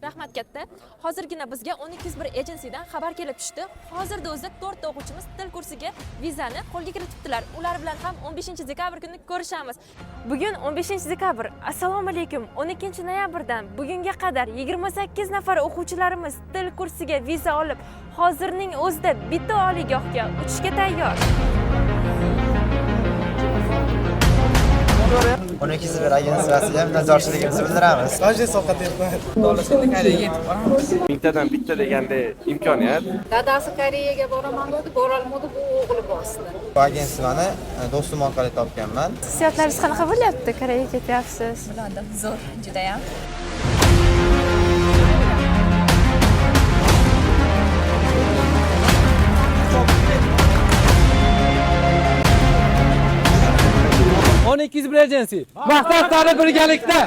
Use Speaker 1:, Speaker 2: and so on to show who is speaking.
Speaker 1: Rahmat katta. Hozirgina bizga 1201 agensiyadan xabar kelib tushdi. Hozirda o'zi 4 ta o'quvchimiz til kursiga vizani qo'lga kiritibdilar. Ular bilan ham 15-dekabr kuni ko'rishamiz. Bugun 15-dekabr. Assalomu alaykum. 12-noyabrdan bugunga qadar 28 nafar o'quvchilarimiz til kursiga viza olib, hozirning o'zida bitta oliygohga uchishga tayyor.
Speaker 2: 1201 agensiyasiga minnatdorchiligimizni bildiramiz.
Speaker 3: Mingtadan bitta deganda imkoniyat.
Speaker 4: Dadasi Koreyaga boraman dedi, borolmadi, bu o'g'li bosdi.
Speaker 2: Bu agensiyani do'stim orqali topganman.
Speaker 1: Hissiyotlaringiz qanaqa bo'lyapti? Koreyaga ketyapsiz.
Speaker 4: Bulardan zo'r, juda ham.
Speaker 5: On 1201 agensi. Maqsadlari birgalikda.